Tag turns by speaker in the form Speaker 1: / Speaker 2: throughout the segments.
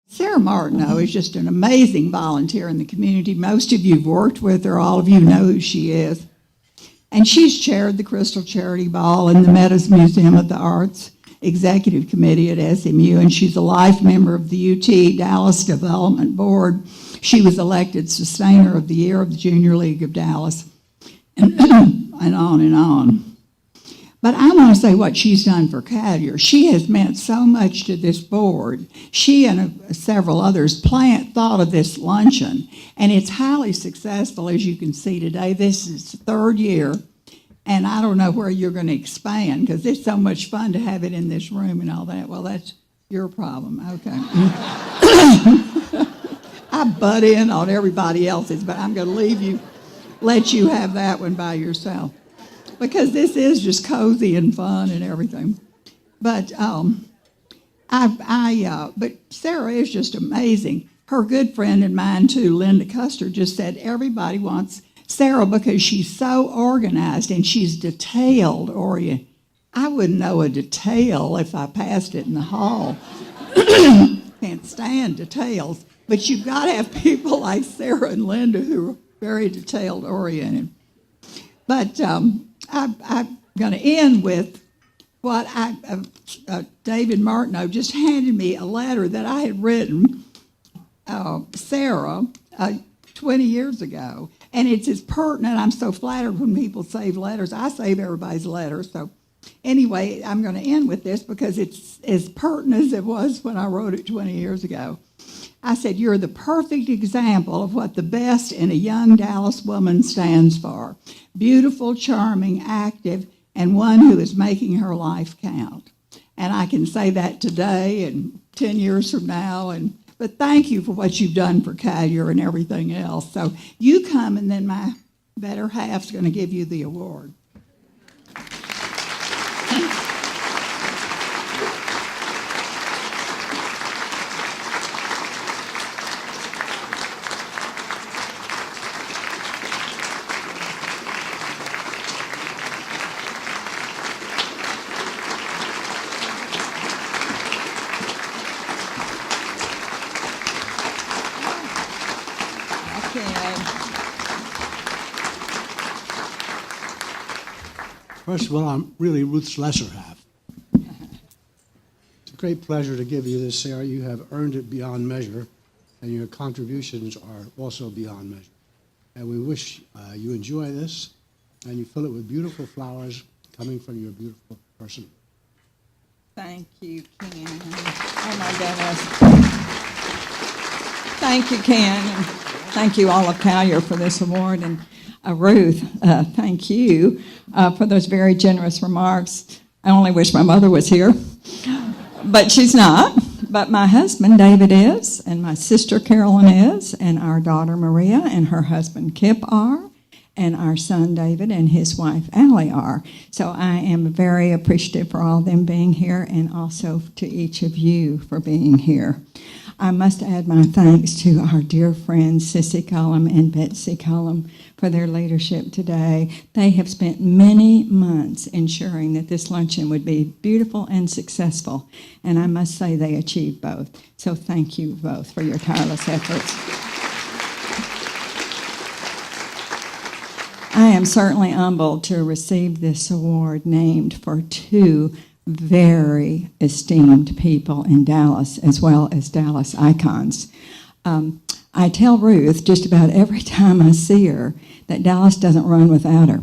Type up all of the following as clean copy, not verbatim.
Speaker 1: Sara Martineau is just an amazing volunteer in the community. Most of you have worked with her. All of you know who she is. And she's chaired the Crystal Charity Ball and the Meadows Museum of the Arts Executive Committee at SMU, and she's a life member of the UT Dallas Development Board. She was elected Sustainer of the Year of the Junior League of Dallas, and on and on. But I want to say what she's done for Callier. She has meant so much to this board. She and several others thought of this luncheon, and it's highly successful, as you can see today. This is the third year, and I don't know where you're going to expand, because it's so much fun to have it in this room and all that. Well, that's your problem. Okay. I butt in on everybody else's, but I'm going to let you have that one by yourself, because this is just cozy and fun and everything. But but Sara is just amazing. Her good friend and mine too, Linda Custer, just said everybody wants Sara because she's so organized and she's detailed oriented. I wouldn't know a detail if I passed it in the hall. Can't stand details. But you've got to have people like Sara and Linda who are very detailed oriented. But I'm going to end with what David Martineau just handed me a letter that I had written Sara 20 years ago. And it's as pertinent. I'm so flattered when people save letters. I save everybody's letters. So anyway, I'm going to end with this because it's as pertinent as it was when I wrote it 20 years ago. I said, "You're the perfect example of what the best in a young Dallas woman stands for. Beautiful, charming, active, and one who is making her life count." And I can say that today and 10 years from now. But thank you for what you've done for Callier and everything else. So you come, and then my better half's going to give you the award.
Speaker 2: First of all, I'm really Ruth's lesser half. It's a great pleasure to give you this, Sara. You have earned it beyond measure, and your contributions are also beyond measure. And we wish you enjoy this, and you fill it with beautiful flowers coming from your beautiful person.
Speaker 3: Thank you, Ken. Oh, my goodness. Thank you, Ken. And thank you, all of Callier, for this award. And Ruth, thank you for those very generous remarks. I only wish my mother was here, but she's not. But my husband, David, is, and my sister, Carolyn, is, and our daughter, Maria, and her husband, Kip, are, and our son, David, and his wife, Allie, are. So I am very appreciative for all of them being here, and also to each of you for being here. I must add my thanks to our dear friends, Sissy Cullum and Betsy Cullum, for their leadership today. They have spent many months ensuring that this luncheon would be beautiful and successful, and I must say they achieved both. So thank you both for your tireless efforts. I am certainly humbled to receive this award named for two very esteemed people in Dallas, as well as Dallas icons. I tell Ruth just about every time I see her that Dallas doesn't run without her.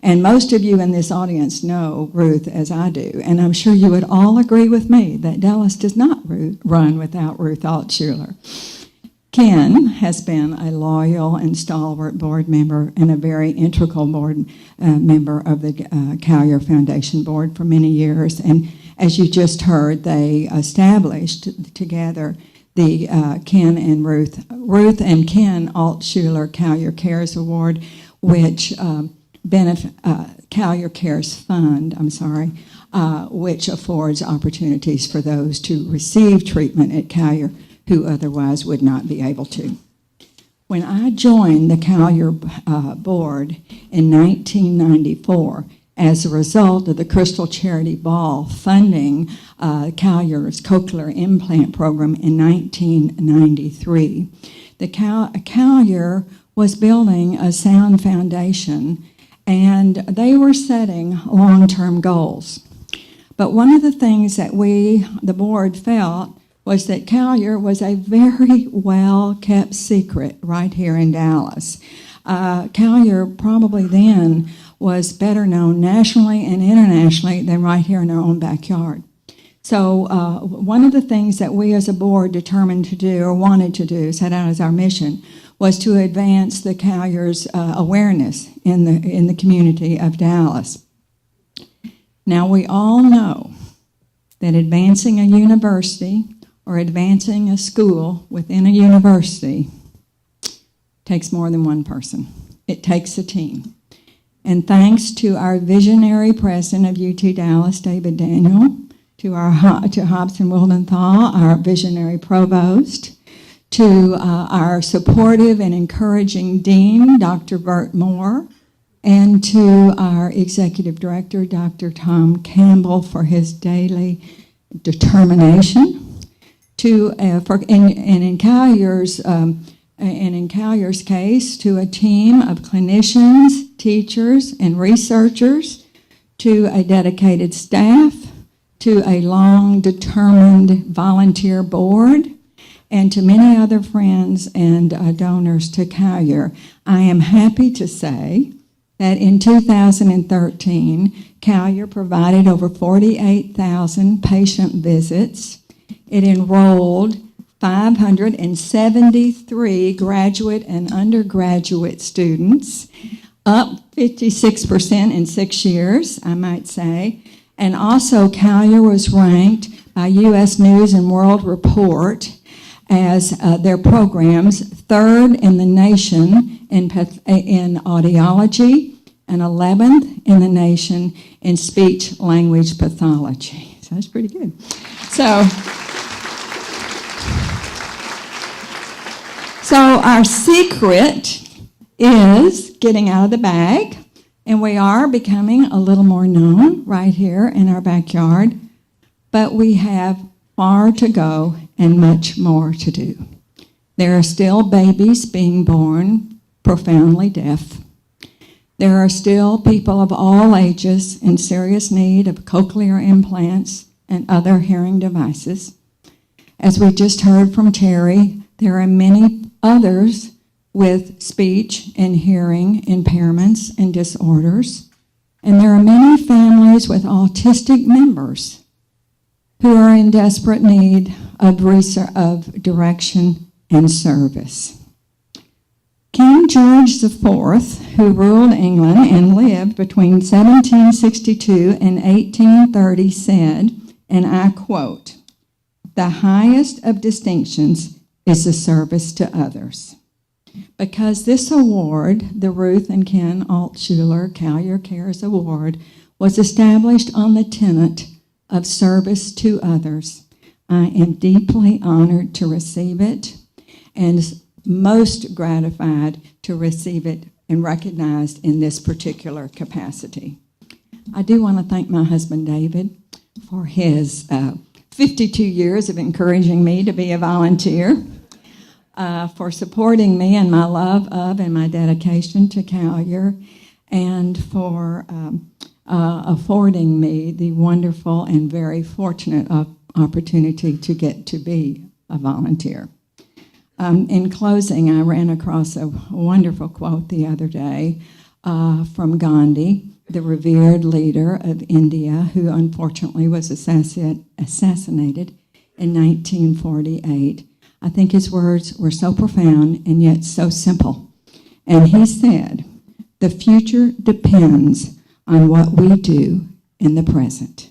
Speaker 3: And most of you in this audience know Ruth as I do, and I'm sure you would all agree with me that Dallas does not run without Ruth Altshuler. Ken has been a loyal and stalwart board member and a very integral board member of the Callier Foundation Board for many years. And as you just heard, they established together the Ken and Ruth and Ken Altshuler Callier Cares Award, which Callier Cares Fund, which affords opportunities for those to receive treatment at Callier who otherwise would not be able to. When I joined the Callier board in 1994, as a result of the Crystal Charity Ball funding Callier's cochlear implant program in 1993. The Callier was building a sound foundation, and they were setting long-term goals. But one of the things that we, the board, felt was that Callier was a very well-kept secret right here in Dallas. Callier probably then was better known nationally and internationally than right here in our own backyard. So one of the things that we as a board determined to do, or wanted to do, set out as our mission, was to advance the Callier's awareness in the community of Dallas. Now, we all know that advancing a university or advancing a school within a university takes more than one person. It takes a team. And thanks to our visionary president of UT Dallas, David Daniel, to Hobson Wildenthal, our visionary provost, to our supportive and encouraging dean, Dr. Bert Moore, and to our executive director, Dr. Tom Campbell, for his daily determination. In Callier's case, to a team of clinicians, teachers, and researchers, to a dedicated staff, to a long-determined volunteer board, and to many other friends and donors to Callier. I am happy to say that in 2013, Callier provided over 48,000 patient visits. It enrolled 573 graduate and undergraduate students, up 56% in 6 years, I might say. And also, Callier was ranked by U.S. News and World Report as their programs third in the nation in audiology and 11th in the nation in speech-language pathology. So that's pretty good. So our secret is getting out of the bag, and we are becoming a little more known right here in our backyard, but we have far to go and much more to do. There are still babies being born profoundly deaf. There are still people of all ages in serious need of cochlear implants and other hearing devices. As we just heard from Terry, there are many others with speech and hearing impairments and disorders. And there are many families with autistic members who are in desperate need of direction and service. King George IV, who ruled England and lived between 1762 and 1830, said, and I quote, "The highest of distinctions is the service to others." Because this award, the Ruth and Ken Altshuler Callier Cares Award, was established on the tenet of service to others, I am deeply honored to receive it and most gratified to receive it and recognized in this particular capacity. I do want to thank my husband, David, for his 52 years of encouraging me to be a volunteer, for supporting me in my love of and my dedication to Callier, and for affording me the wonderful and very fortunate opportunity to get to be a volunteer. In closing, I ran across a wonderful quote the other day from Gandhi, the revered leader of India, who unfortunately was assassinated in 1948. I think his words were so profound and yet so simple. And he said, "The future depends on what we do in the present."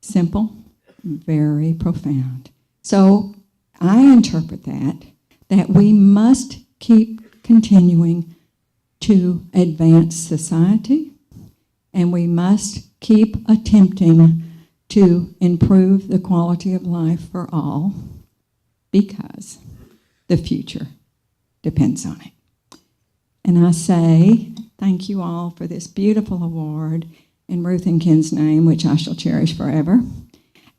Speaker 3: Simple, very profound. So I interpret that we must keep continuing to advance society, and we must keep attempting to improve the quality of life for all, because the future depends on it. And I say thank you all for this beautiful award in Ruth and Ken's name, which I shall cherish forever.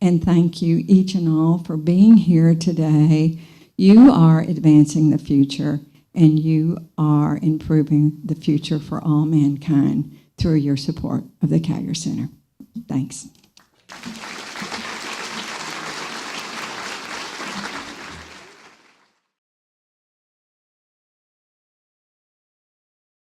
Speaker 3: And thank you each and all for being here today. You are advancing the future, and you are improving the future for all mankind through your support of the Callier Center. Thanks.